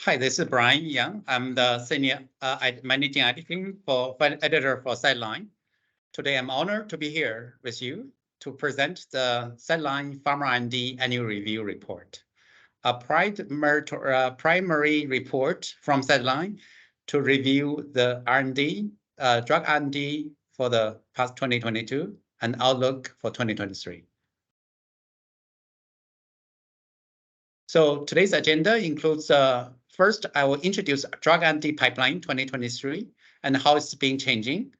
Hi, this is Brian Yang. I'm the senior managing editor for Citeline. Today, I'm honored to be here with you to present the Citeline Pharma R&D Annual Review Report, a primary report from Citeline to review the drug R&D for the past 2022 and outlook for 2023. So today's agenda includes first, I will introduce drug R&D pipeline 2023 and how it's been changing,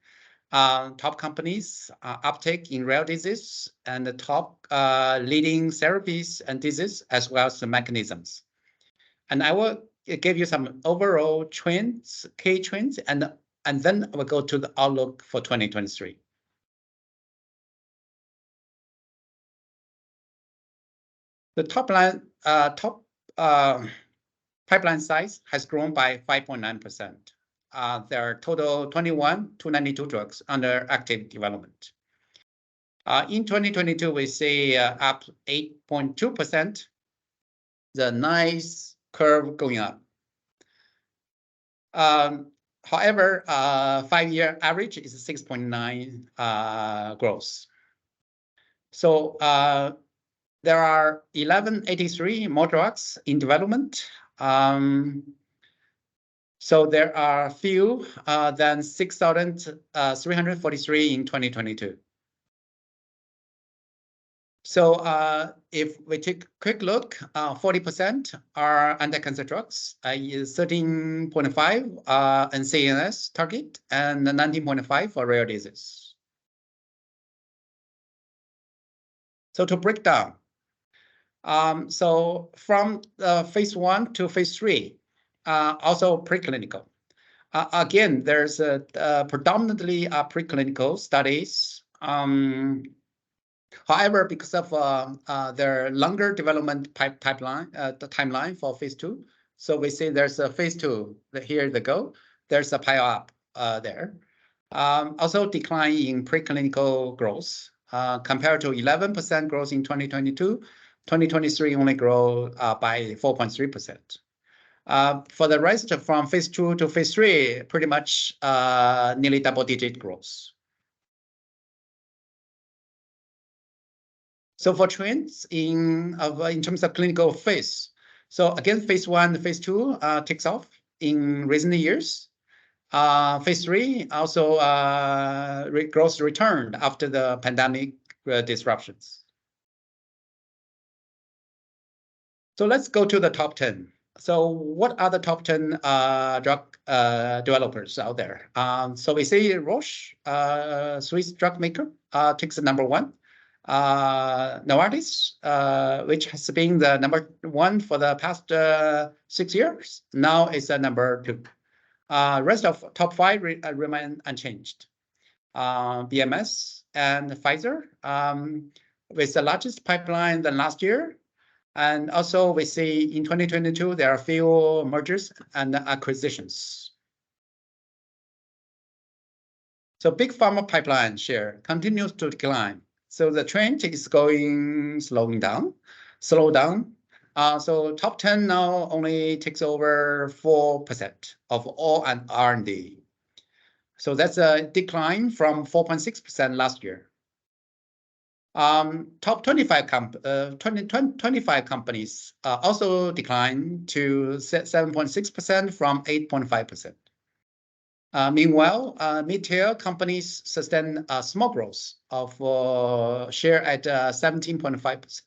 top companies, uptake in rare disease, and the top leading therapies and diseases, as well as the mechanisms. And I will give you some overall trends, key trends, and then I will go to the outlook for 2023. The top pipeline size has grown by 5.9%. There are total 292 drugs under active development. In 2022, we see up 8.2%, the nice curve going up. However, 5-year average is 6.9 growth. So there are 1183 more drugs in development. So there are few than 6,343 in 2022. So if we take a quick look, 40% are anti-cancer drugs, 13.5 and CNS target, and 19.5 for rare disease. So to break down, so from phase 1 to phase 3, also preclinical. Again, there's predominantly preclinical studies. However, because of their longer development pipeline, the timeline for phase 2, so we see there's a phase 2. Here they go. There's a pile up there. Also decline in preclinical growth compared to 11% growth in 2022. 2023 only grow by 4.3%. For the rest from phase 2 to phase 3, pretty much nearly double-digit growth. So for trends in terms of clinical phase, so again, phase 1, phase 2 takes off in recent years. Phase 3 also growth returned after the pandemic disruptions. So let's go to the top 10. So what are the top 10 drug developers out there? So we see Roche, Swiss drug maker, takes the number 1. Novartis, which has been the number 1 for the past 6 years, now is the number 2. Rest of top 5 remain unchanged. BMS and Pfizer, with the largest pipeline than last year. And also we see in 2022, there are few mergers and acquisitions. So big pharma pipeline share continues to decline. So the trend is slowing down. So top 10 now only takes over 4% of all R&D. So that's a decline from 4.6% last year. Top 25 companies also declined to 7.6% from 8.5%. Meanwhile, mid-tier companies sustain a small growth of share at 17.5%.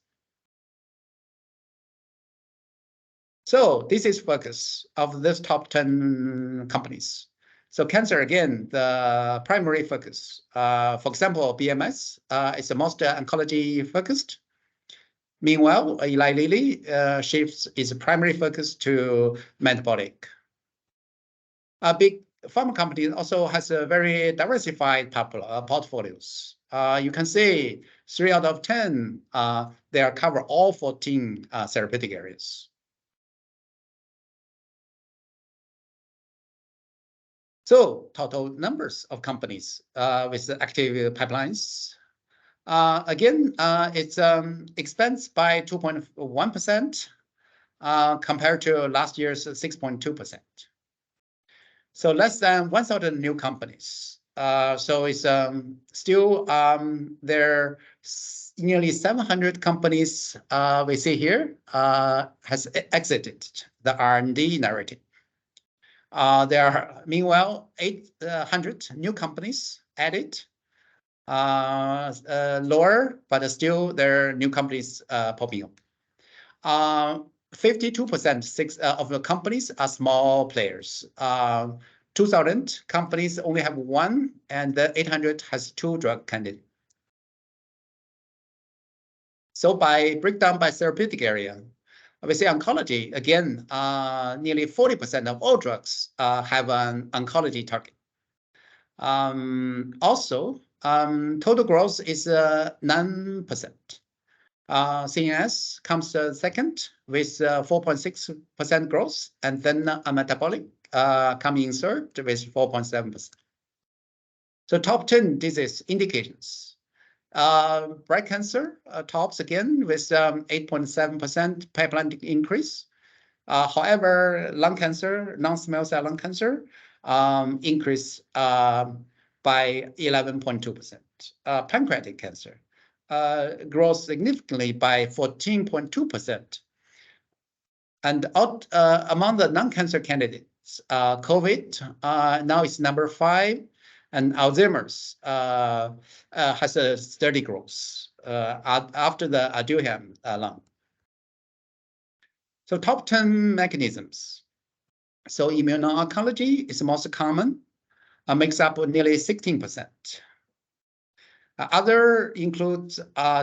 So this is focus of this top 10 companies. So cancer, again, the primary focus. For example, BMS is the most oncology focused. Meanwhile, Eli Lilly shifts its primary focus to metabolic. A big pharma company also has a very diversified portfolios. You can see 3 out of 10, they cover all 14 therapeutic areas. So total numbers of companies with active pipelines. Again, it's expands by 2.1%. compared to last year's 6.2%. So less than 1,000 new companies. So it's still there. Nearly 700 companies we see here has exited the R&D narrative. There are meanwhile 800 new companies added. Lower, but still there are new companies popping up. 52% of the companies are small players. 2,000 companies only have one, and the 800 has 2 drug candidates. So by breakdown by therapeutic area, we see oncology, again, nearly 40% of all drugs have an oncology target. Also, total growth is 9%. CNS comes second with 4.6% growth, and then metabolic coming in third with 4.7%. So top 10 disease indications. Breast cancer tops again with 8.7% pipeline increase. However, lung cancer, non-small cell lung cancer, increase by 11.2%. Pancreatic cancer grows significantly by 14.2%. And among the non-cancer candidates, COVID now is number 5, and Alzheimer's has a steady growth after the Aduhelm lung. So top 10 mechanisms. So immuno-oncology is the most common, makes up nearly 16%. Other includes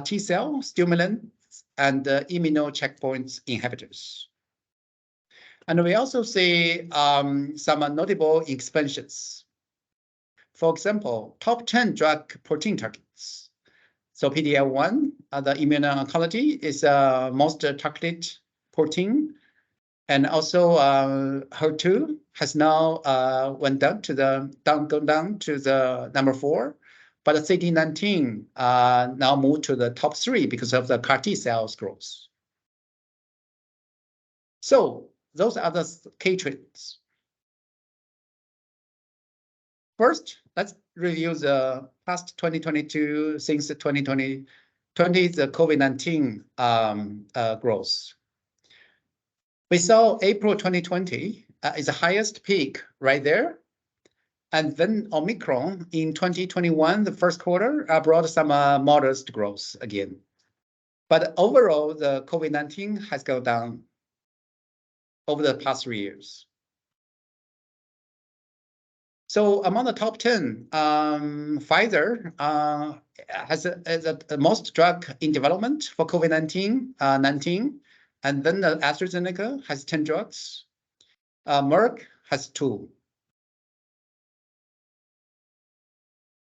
T-cell stimulants and immunocheckpoint inhibitors. And we also see some notable expansions. For example, top 10 drug protein targets. So PD-L1, the immuno-oncology is most targeted protein. And also HER2 has now gone down to the number 4. But the CD19 now moved to the top 3 because of the CAR T cells growth. So those are the key trends. First, let's review the past 2022 since 2020, the COVID-19 growth. We saw April 2020 is the highest peak right there. And then Omicron in 2021, the first quarter, brought some modest growth again. But overall, the COVID-19 has gone down over the past 3 years. So among the top 10, Pfizer has the most drug in development for COVID-19, 19. And then AstraZeneca has 10 drugs. Merck has 2.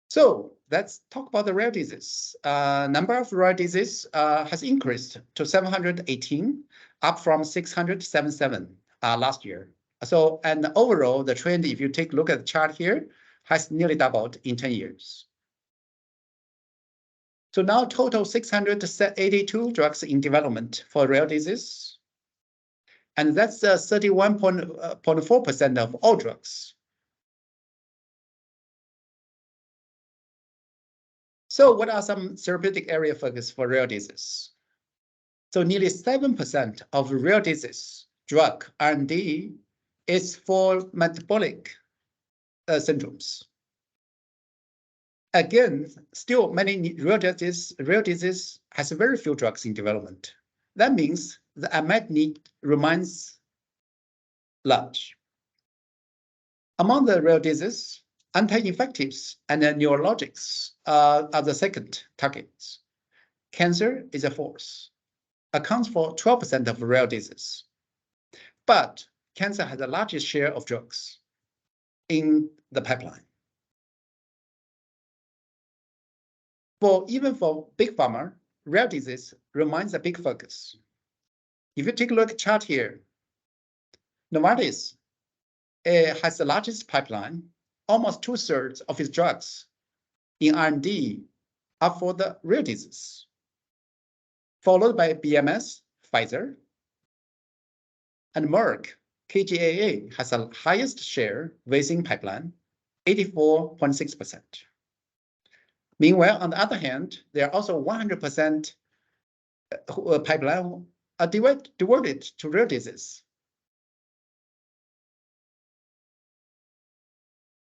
So let's talk about the rare disease. Number of rare disease has increased to 718, up from 677 last year. So, and overall, the trend, if you take a look at the chart here, has nearly doubled in 10 years. So now total 682 drugs in development for rare disease. And that's 31.4% of all drugs. So what are some therapeutic area focus for rare disease? So nearly 7% of rare disease drug R&D is for metabolic syndromes. Again, still many rare disease has very few drugs in development. That means the unmet need remains large. Among the rare disease, anti-infectives and neurologics are the second targets. Cancer is a fourth, accounts for 12% of rare disease. But cancer has the largest share of drugs in the pipeline. Even for big pharma, rare disease remains a big focus. If you take a look at the chart here, Novartis has the largest pipeline. Almost 2/3 of its drugs in R&D are for the rare disease, followed by BMS, Pfizer, And Merck KGaA has the highest share within pipeline, 84.6%. Meanwhile, on the other hand, there are also 100% pipeline are devoted to rare disease.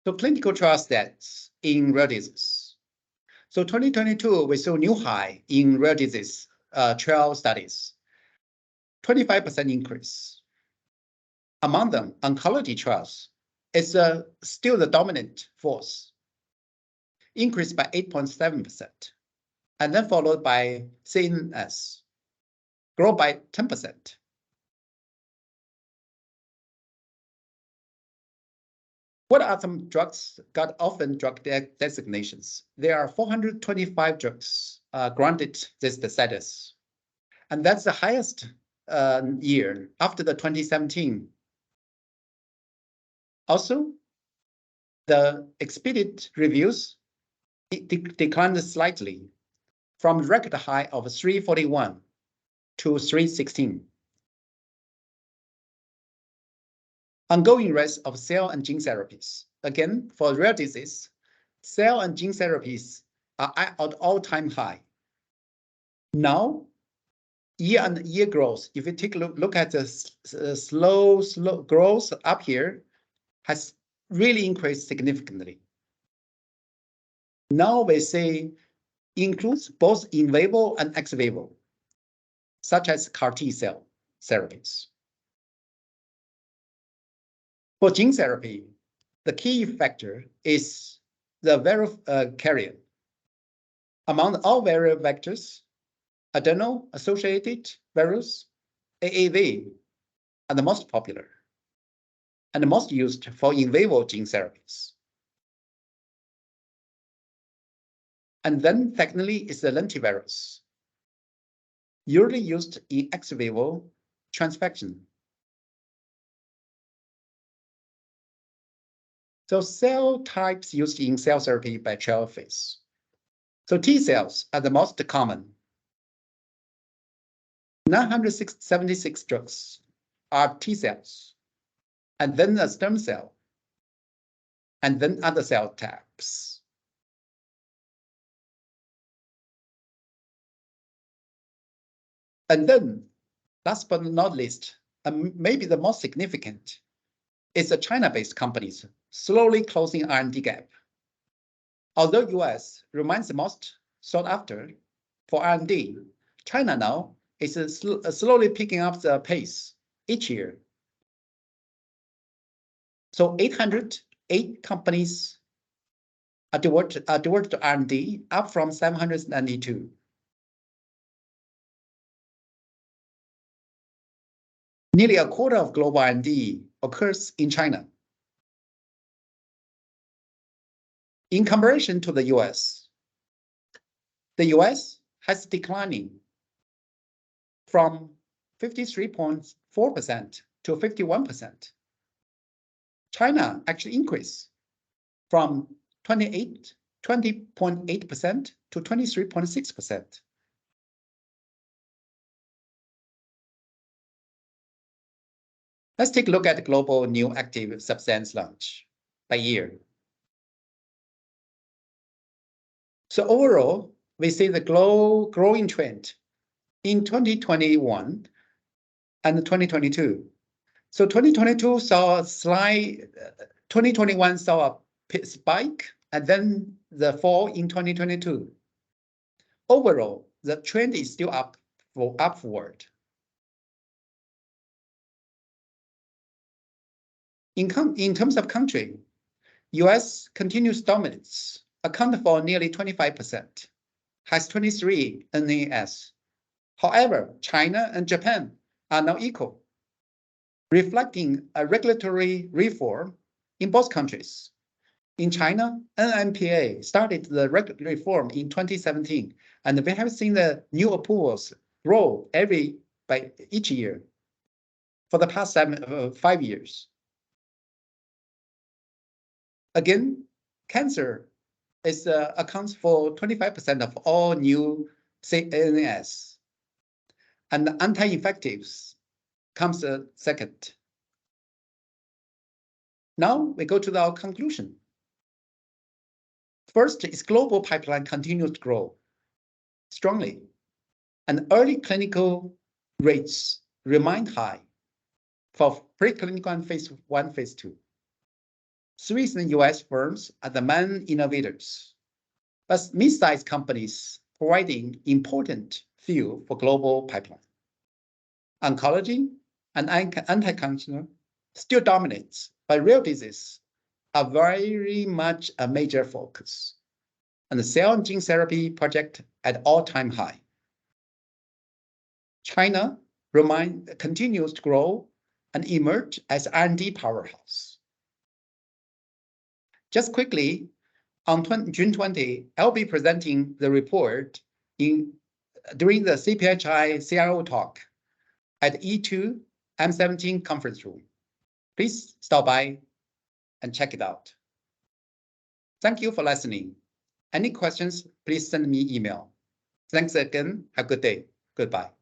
So clinical trial stats in rare disease. So 2022, we saw new high in rare disease trial studies, 25% increase. Among them, oncology trials is still the dominant force, increased by 8.7%, and then followed by CNS, grow by 10%. What are some drugs got orphan drug designations? There are 425 drugs granted this status, and that's the highest year after the 2017. Also, the expedited reviews declined slightly from record high of 341 to 316. Ongoing rise of cell and gene therapies. Again, for rare disease, cell and gene therapies are at all-time high. Now, year-on-year growth, if you take a look at the slow growth up here, has really increased significantly. Now we say includes both in vivo and ex vivo, such as CAR T cell therapies. For gene therapy, the key factor is the viral carrier. Among all viral vectors, adeno-associated virus, AAV, are the most popular and the most used for in vivo gene therapies. And then secondly is the lentivirus, usually used in ex vivo transfection. So cell types used in cell therapy by trial phase. So T cells are the most common. 976 drugs are T cells, and then a stem cell, and then other cell types. And then, last but not least, and maybe the most significant, is the China-based companies slowly closing R&D gap. Although US remains the most sought after for R&D, China now is slowly picking up the pace each year. So 808 companies are devoted to R&D, up from 792. Nearly a quarter of global R&D occurs in China. In comparison to the US has declining from 53.4% to 51%. China actually increased from 20.8% to 23.6%. Let's take a look at the global new active substance launch by year. So overall, we see the growing trend in 2021 and 2022. So 2022 saw a slight, 2021 saw a spike, and then the fall in 2022. Overall, the trend is still upward. In terms of country, US continues dominance, accounted for nearly 25%, has 23 NAS. However, China and Japan are now equal, reflecting a regulatory reform in both countries. In China, NMPA started the regulatory reform in 2017, and we have seen the new approvals grow by each year for the past 5 years. Again, cancer accounts for 25% of all new CNS, and anti-infectives comes second. Now we go to our conclusion. First is global pipeline continues to grow strongly, and early clinical rates remain high for preclinical and phase 1, phase 2. Swiss and US firms are the main innovators, but mid-sized companies providing important field for global pipeline. Oncology and anti-cancer still dominates, but rare disease are very much a major focus, and the cell and gene therapy project at all-time high. China continues to grow and emerge as R&D powerhouse. Just quickly, on June 20, I'll be presenting the report during the CPHI CRO talk at E2 M17 conference room. Please stop by and check it out. Thank you for listening. Any questions, please send me email. Thanks again. Have a good day. Goodbye.